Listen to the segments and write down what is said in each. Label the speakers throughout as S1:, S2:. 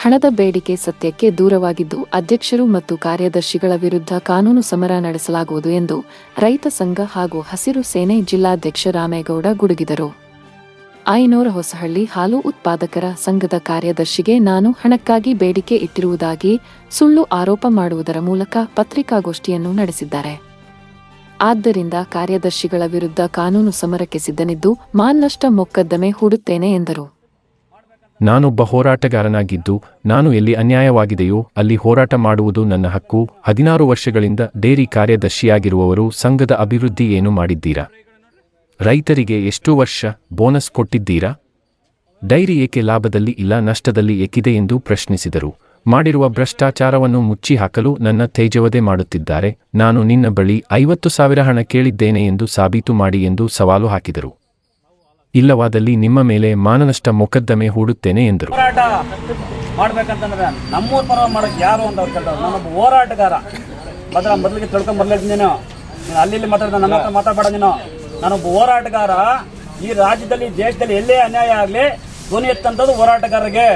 S1: ಹಣದ ಬೇಡಿಕೆ ಸತ್ಯಕ್ಕೆ ದೂರವಾಗಿದ್ದು ಅಧ್ಯಕ್ಷರು ಮತ್ತು ಕಾರ್ಯದರ್ಶಿಗಳ ವಿರುದ್ಧ ಕಾನೂನು ಸಮರ ನಡೆಸಲಾಗುವುದು ಎಂದು ರೈತ ಸಂಘ ಹಾಗೂ ಹಸಿರು ಸೇನೆ ಜಿಲ್ಲಾಧ್ಯಕ್ಷ ರಾಮೇಗೌಡ ಗುಡುಗಿದರು. ಐನೂರ ಹೊಸಹಳ್ಳಿ ಹಾಲು ಉತ್ಪಾದಕರ ಸಂಘದ ಕಾರ್ಯದರ್ಶಿಗೆ ನಾನು ಹಣಕ್ಕಾಗಿ ಬೇಡಿಕೆ ಇಟ್ಟಿರುವುದಾಗಿ ಸುಳ್ಳು ಆರೋಪ ಮಾಡುವುದರ ಮೂಲಕ ಪತ್ರಿಕಾಗೋಷ್ಠಿಯನ್ನು ನಡೆಸಿದ್ದಾರೆ. ಆದ್ದರಿಂದ ಕಾರ್ಯದರ್ಶಿಗಳ ವಿರುದ್ಧ ಕಾನೂನು ಸಮರಕ್ಕೆ ಸಿದ್ಧನಿದ್ದು ಮಾನನಷ್ಟ ಮೊಕದ್ದಮೆ ಹೂಡುತ್ತೇನೆ ಎಂದರು.
S2: ನಾನೊಬ್ಬ ಹೋರಾಟಗಾರನಾಗಿದ್ದು ನಾನು ಎಲ್ಲಿ ಅನ್ಯಾಯವಾಗಿದೆಯೋ ಅಲ್ಲಿ ಹೋರಾಟ ಮಾಡುವುದು ನನ್ನ ಹಕ್ಕು. 16 ವರ್ಷಗಳಿಂದ ಡೇರಿ ಕಾರ್ಯದರ್ಶಿಯಾಗಿರುವವರು ಸಂಘದ ಅಭಿವೃದ್ಧಿ ಏನು ಮಾಡಿದ್ದೀರಾ? ರೈತರಿಗೆ ಎಷ್ಟು ವರ್ಷ ಬೋನಸ್ ಕೊಟ್ಟಿದ್ದೀರಾ? ಡೈರಿ ಏಕೆ ಲಾಭದಲ್ಲಿ ಇಲ್ಲ ನಷ್ಟದಲ್ಲಿ ಏಕಿದೆ ಎಂದು ಪ್ರಶ್ನಿಸಿದರು. ಮಾಡಿರುವ ಭ್ರಷ್ಟಾಚಾರವನ್ನು ಮುಚ್ಚಿ ಹಾಕಲು ನನ್ನ ತೇಜವಧೆ ಮಾಡುತ್ತಿದ್ದಾರೆ. ನಾನು ನಿನ್ನ ಬಳಿ 50,000 ಹಣ ಕೇಳಿದ್ದೇನೆ ಎಂದು ಸಾಬೀತು ಮಾಡಿ ಎಂದು ಸವಾಲು ಹಾಕಿದರು. ಇಲ್ಲವಾದಲ್ಲಿ ನಿಮ್ಮ ಮೇಲೆ ಮಾನನಷ್ಟ ಮೊಕದ್ದಮೆ ಹೂಡುತ್ತೇನೆ ಎಂದರು.
S3: ಹೋರಾಟ ಮಾಡ್ಬೇಕಂತಂದ್ರೆ ನಮ್ಮೂರ ಪರ ಮಾಡಕ್ಕೆ ಯಾರು ಅಂತ ಅವ್ರು ಕೇಳ್ತಾರೆ. ನಾನೊಬ್ಬ ಹೋರಾಟಗಾರ ಮೊದಲಿಗೆ ತಿಳ್ಕೊಂಬರ್ಲಿದ್ದೀನಿ. ನೀನು ಅಲ್ಲಿ ಮಾತಾಡಿದ ನನ್ನ ಹತ್ರ ಮಾತಾಡಬೇಡ. ನಾನೊಬ್ಬ ಹೋರಾಟಗಾರ. ಈ ರಾಜ್ಯದಲ್ಲಿ ದೇಶದಲ್ಲಿ ಎಲ್ಲೇ ಅನ್ಯಾಯ ಆಗಲಿ ಧ್ವನಿ ಎತ್ತಂಥದ್ದು ಹೋರಾಟಗಾರರಿಗೆ.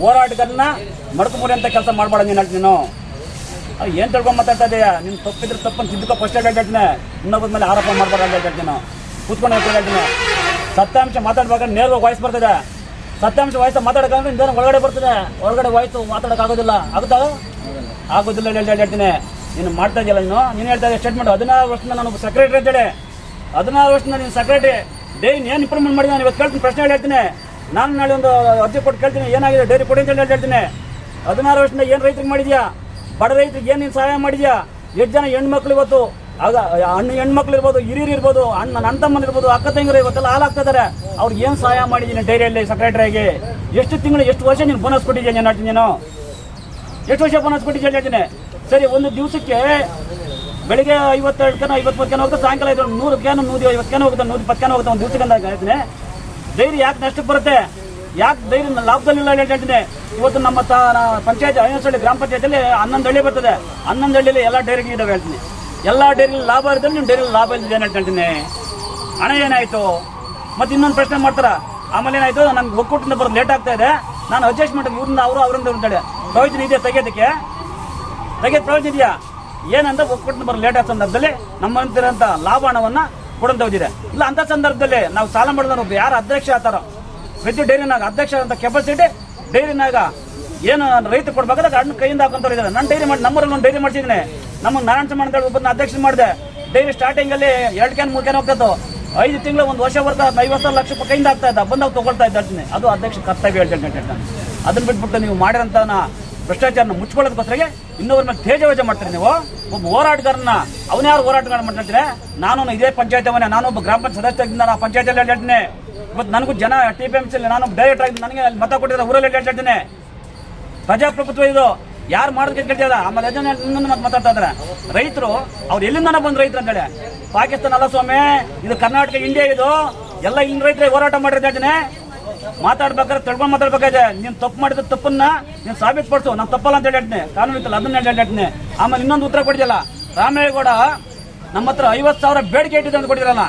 S3: ಹೋರಾಟಗಾರನ ಮಡಕುಮುರಿ ಅಂತ ಕೆಲಸ ಮಾಡಬೇಡ. ನೀನು ಏನು ತಿಳ್ಕೊಂಡ್ ಮಾತಾಡ್ತಾ ಇದೆಯಾ? ನೀನು ತಪ್ಪಿದ್ರೆ ತಪ್ಪನ್ನು ತಿದ್ದುಕೋ ಫಸ್ಟ್ ಹೇಳ್ತೀನಿ. ಇನ್ನೊಬ್ಬರ ಮೇಲೆ ಆರೋಪ ಮಾಡಬಾರ್ದು ಅಂತ ಹೇಳ್ತೀನಿ. ಕೂತ್ಕೊಂಡು ಹೇಳ್ತೀನಿ. ಸತ್ಯಾಂಶ ಮಾತಾಡ್ಬೇಕಾದ್ರೆ ನೇರವಾಗಿ ವಾಯ್ಸ್ ಬರ್ತದೆ. ಸತ್ಯಾಂಶ ವಾಯ್ಸ್ ಮಾತಾಡೋಕೆ ಇಂದ ಒಳಗಡೆ ಬರ್ತದೆ. ಒಳಗಡೆ ವಾಯ್ಸು ಮಾತಾಡೋಕ್ಕಾಗೋದಿಲ್ಲ. ಆಗೋದಿಲ್ಲ ಹೇಳ್ತೀನಿ. ನೀನು ಮಾಡ್ತಾ ಇದೆಯಲ್ಲ. ನೀನು ಹೇಳ್ತಾ ಇದ್ದೆ ಸ್ಟೇಟ್ಮೆಂಟ್. 16 ವರ್ಷದಿಂದ ನಾನು ಸೆಕ್ರೆಟರಿ ಅಂತೇಳಿ. 16 ವರ್ಷದಿಂದ ನೀನು ಸೆಕ್ರೆಟರಿ ಡೈರಿ ಏನು ಇಂಪ್ರೂವ್ಮೆಂಟ್ ಮಾಡಿ ನಾನು ಇವತ್ತು ಕೇಳ್ತೀನಿ. ಪ್ರಶ್ನೆ ಹೇಳ್ತೀನಿ. ನಾನು ನಾಳೆ ಒಂದು ಅರ್ಜಿ ಕೊಟ್ಟು ಕೇಳ್ತೀನಿ ಏನಾಗಿದೆ ಡೈರಿ ಕೊಡಿ ಅಂತ ಹೇಳ್ತೀನಿ. 16 ವರ್ಷದಿಂದ ಏನು ರೈತರಿಗೆ ಮಾಡಿದ್ಯಾ? ಬಡ ರೈತರಿಗೆ ಏನು ನೀನು ಸಹಾಯ ಮಾಡಿದ್ಯಾ? ಎಷ್ಟು ಜನ ಹೆಣ್ಮಕ್ಳು ಇವತ್ತು ಆಗ ಹೆಣ್ಮಕ್ಳು ಇರ್ಬೋದು, ಹಿರಿಯರು ಇರ್ಬೋದು, ನನ್ನ ತಮ್ಮನ ಇರ್ಬೋದು, ಅಕ್ಕ ತಂಗಿರು ಇವತ್ತೆಲ್ಲ ಹಾಲಾಗ್ತಾ ಇದ್ದಾರೆ. ಅವ್ರಿಗೆ ಏನು ಸಹಾಯ ಮಾಡಿದ್ದೀನಿ ಡೈರಿಯಲ್ಲಿ ಸೆಕ್ರೆಟರಿಯಾಗಿ? ಎಷ್ಟು ತಿಂಗಳು ಎಷ್ಟು ವರ್ಷ ನೀನು ಬೋನಸ್ ಕೊಟ್ಟಿದ್ದೀನಿ? ನೀನು ಎಷ್ಟು ವರ್ಷ ಬೋನಸ್ ಕೊಟ್ಟಿದ್ದೀನಿ ಹೇಳ್ತೀನಿ. ಸರಿ, ಒಂದು ದಿವಸಕ್ಕೆ ಬೆಳಿಗ್ಗೆ 52 ಕ್ಯಾನ್ 53 ಕ್ಯಾನ್ ಹೋಗುತ್ತೆ, ಸಾಯಂಕಾಲ 100 ಕ್ಯಾನ್ 150 ಕ್ಯಾನ್ ಹೋಗುತ್ತೆ, 120 ಕ್ಯಾನ್ ಹೋಗುತ್ತೆ ಒಂದು ದಿವಸಕ್ಕೆ ಅಂತ ಹೇಳ್ತೀನಿ. ಡೈರಿ ಯಾಕೆ ನಷ್ಟಕ್ಕೆ ಬರುತ್ತೆ? ಯಾಕೆ ಡೈರಿ ಲಾಭದಲ್ಲಿಲ್ಲ ಹೇಳ್ತೀನಿ. ಇವತ್ತು ನಮ್ಮ ಪಂಚಾಯತ್ ಐನಹಳ್ಳಿ ಗ್ರಾಮ ಪಂಚಾಯತಿಯಲ್ಲಿ 11 ಹಳ್ಳಿ ಬರ್ತದೆ. 11 ಹಳ್ಳಿಯಲ್ಲಿ ಎಲ್ಲ ಡೈರಿಗೆ ಇದಾವೆ ಹೇಳ್ತೀನಿ. ಎಲ್ಲ ಡೈರಿ ಲಾಭ ಇರುತ್ತೆ, ನಿಮ್ಮ ಡೈರಿ ಲಾಭ ಇಲ್ಲಿದೆ ಅಂತ ಹೇಳ್ತೀನಿ. ಹಣ ಏನಾಯ್ತು? ಮತ್ತೆ ಇನ್ನೊಂದು ಪ್ರಶ್ನೆ ಮಾಡ್ತಾರ. ಆಮೇಲೆ ಏನಾಯ್ತು? ನನ್ಗೆ ಒಕ್ಕೂಟದಿಂದ ಬರೋದು ಲೇಟ್ ಆಗ್ತಾ ಇದೆ, ನಾನು ಅಡ್ಜಸ್ಟ್ಮೆಂಟ್ ಇವ್ರಿಂದ ಅವರಿಂದ ಅಂತೇಳಿ ಪ್ರಯೋಜನ ಇದೆಯಾ? ತೆಗೆಯೋದಕ್ಕೆ ಪ್ರಯೋಜನ ಇದೆಯಾ? ಏನಂತ ಒಕ್ಕೂಟದಿಂದ ಬರೋದು ಲೇಟ್ ಆದ ಸಂದರ್ಭದಲ್ಲಿ ನಮ್ಮಂತಿರೋಂಥ ಲಾಭ ಹಣವನ್ನು ಕೊಡಂತ ಹೋಗಿದೆ. ಇಲ್ಲ ಅಂತ ಸಂದರ್ಭದಲ್ಲಿ ನಾವು ಸಾಲ ಮಾಡಿದವರು ಯಾರು ಅಧ್ಯಕ್ಷ ಆಗ್ತಾರೋ ಪ್ರತಿ ಡೈರಿನಾಗ ಅಧ್ಯಕ್ಷ ಅಂತ ಕೆಪಾಸಿಟಿ ಡೈರಿನಾಗ ಏನು ರೈತ ಕೊಡ್ಬೇಕಾದ್ರೆ ಅಣ್ಣ ಕೈಯಿಂದ ಹಾಕೊಂತವ್ರು ಇದ್ದಾರೆ. ನಾನು ಡೈರಿ ಮಾಡಿ ನಮ್ಮೂರಲ್ಲಿ ಒಂದು ಡೈರಿ ಮಾಡಿಸಿದ್ದೀನಿ. ನಮಗೆ ನಾರಾಯಣ ಸಮಾನ ಅಂತ ಹೇಳಿ ಒಬ್ಬರನ್ನ ಅಧ್ಯಕ್ಷ ಮಾಡಿದೆ. ಡೈರಿ ಸ್ಟಾರ್ಟಿಂಗಲ್ಲಿ 2 ಕ್ಯಾನ್ 3 ಕ್ಯಾನ್ ಹೋಗ್ತಾಯಿತ್ತು. 5 ತಿಂಗಳು 1 ವರ್ಷ ಬರ್ತಾ 50 ಲಕ್ಷ ರೂಪಾಯಿ ಕೈಯಿಂದ ಆಗ್ತಾ ಇದ್ದ ಬಂದಾಗ ತೊಗೊಳ್ತಾ ಇದ್ದೀನಿ. ಅದು ಅಧ್ಯಕ್ಷ ಕರ್ತವ್ಯ ಹೇಳ್ತೇನೆ. ಅದನ್ನ ಬಿಟ್ಬಿಟ್ಟು ನೀವು ಮಾಡಿರೋಂಥ ಭ್ರಷ್ಟಾಚಾರನ ಮುಚ್ಕೊಳ್ಳೋದಕ್ಕೋಸ್ಕರ ಇನ್ನೊಬ್ಬರ ಮೇಲೆ ತೇಜವಜೆ ಮಾಡ್ತೀರಿ. ನೀವು ಒಬ್ಬ ಹೋರಾಟಗಾರನ ಅವನ ಯಾರು ಹೋರಾಟಗಾರ ಮಾಡ್ತಾರೆ? ನಾನು ಇದೇ ಪಂಚಾಯತ್ ಅವನೇ, ನಾನೊಬ್ಬ ಗ್ರಾಮ ಪಂಚಾಯತ್ ಸದಸ್ಯರಿಂದ ನಾನು ಪಂಚಾಯತಿಯಲ್ಲಿ ಹೇಳ್ತೀನಿ. ಇವತ್ತು ನನಗೂ ಜನ TPMC ನಾನು ಡೈರೆಕ್ಟ್ ಆಗಿ ನನಗೆ ಮತ ಕೊಟ್ಟಿದ್ದಾರೆ ಊರಲ್ಲಿ ಹೇಳ್ತೀನಿ. ಪ್ರಜಾಪ್ರಭುತ್ವ ಇದು. ಯಾರು ಮಾಡೋದಕ್ಕೆ ಕೇಳ್ತಿಲ್ಲ. ಆಮೇಲೆ ಇನ್ನೊಂದು ಮಾತಾಡ್ತಾ ಇದ್ದಾರೆ ರೈತರು. ಅವ್ರು ಎಲ್ಲಿಂದ ಬಂದು ರೈತರು ಅಂತೇಳಿ. ಪಾಕಿಸ್ತಾನ ಅಲ್ಲ ಸ್ವಾಮಿ, ಇದು ಕರ್ನಾಟಕ, ಇಂಡಿಯಾ. ಇದು ಎಲ್ಲ ಹಿಂಗ್ ರೈತರಿಗೆ ಹೋರಾಟ ಮಾಡಿರ್ತೀನಿ. ಮಾತಾಡ್ಬೇಕಾದ್ರೆ ತಿಳ್ಕೊಂಡು ಮಾತಾಡ್ಬೇಕಾದ್ರೆ ನೀನು ತಪ್ಪು ಮಾಡಿದ ತಪ್ಪನ್ನ ನೀನು ಸಾಬೀತುಪಡಿಸು. ನಾನು ತಪ್ಪಲ್ಲ ಅಂತ ಹೇಳ್ತೀನಿ. ಕಾನೂನು ಇತ್ತಲ್ಲ ಅದನ್ನ ಹೇಳ್ತೀನಿ. ಆಮೇಲೆ ಇನ್ನೊಂದು ಉತ್ತರ ಕೊಟ್ಟಿದ್ದಲ್ಲ ರಾಮೇಗೌಡ, ನಮ್ಮ ಹತ್ರ 50,000 ಬೇಡಿಕೆ ಇಟ್ಟಿದೆ ಅಂತ ಕೊಟ್ಟಿರಲ್ಲ.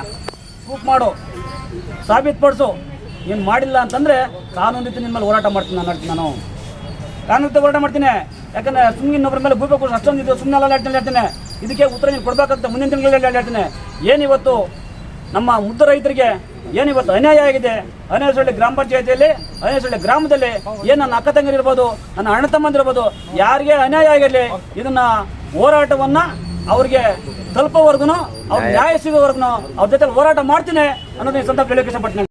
S3: ಪ್ರೂಫ್ ಮಾಡು, ಸಾಬೀತುಪಡಿಸು. ಏನು ಮಾಡಿಲ್ಲ ಅಂತಂದ್ರೆ ಕಾನೂನು ರೀತಿ ನಿನ್ನ ಮೇಲೆ ಹೋರಾಟ ಮಾಡ್ತೀನಿ. ನಾನು ಕಾನೂನು ಹೋರಾಟ ಮಾಡ್ತೀನಿ. ಯಾಕಂದ್ರೆ ಸುಮ್ಮನೆ ಇನ್ನೊಬ್ಬರ ಮೇಲೆ ಭೂಬೇಕು ಅಷ್ಟೊಂದು ಇದು ಸುಮ್ಮನೆ ಅಲ್ಲ ಹೇಳ್ತೀನಿ. ಇದಕ್ಕೆ ಉತ್ತರ ನೀನು ಕೊಡ್ಬೇಕಾಗ್ತದೆ ಮುಂದಿನ ತಿಂಗಳಲ್ಲಿ ಹೇಳ್ತೀನಿ. ಏನಿವತ್ತು ನಮ್ಮ ಮುದ್ದ ರೈತರಿಗೆ ಏನಿವತ್ತು ಅನ್ಯಾಯ ಆಗಿದೆ, ಐನಹಳ್ಳಿ ಗ್ರಾಮ ಪಂಚಾಯತಿಯಲ್ಲಿ ಐನಹಳ್ಳಿ ಗ್ರಾಮದಲ್ಲಿ ಏನು ನನ್ನ ಅಕ್ಕ ತಂಗಿರಿರ್ಬೋದು, ನನ್ನ ಅಣ್ಣ ತಮ್ಮಂದಿರ್ಬೋದು, ಯಾರಿಗೆ ಅನ್ಯಾಯ ಆಗಿರಲಿ ಇದನ್ನ ಹೋರಾಟವನ್ನ ಅವ್ರಿಗೆ ತಲುಪೋವರೆಗೂ ಅವ್ರ ನ್ಯಾಯ ಸಿಗೋವರೆಗೂ ಅವ್ರ ಜೊತೆ ಹೋರಾಟ ಮಾಡ್ತೀನಿ ಅನ್ನೋದನ್ನ ಸಂದರ್ಭ ಹೇಳಕ್ಕೆ ಇಷ್ಟಪಡ್ತೀನಿ.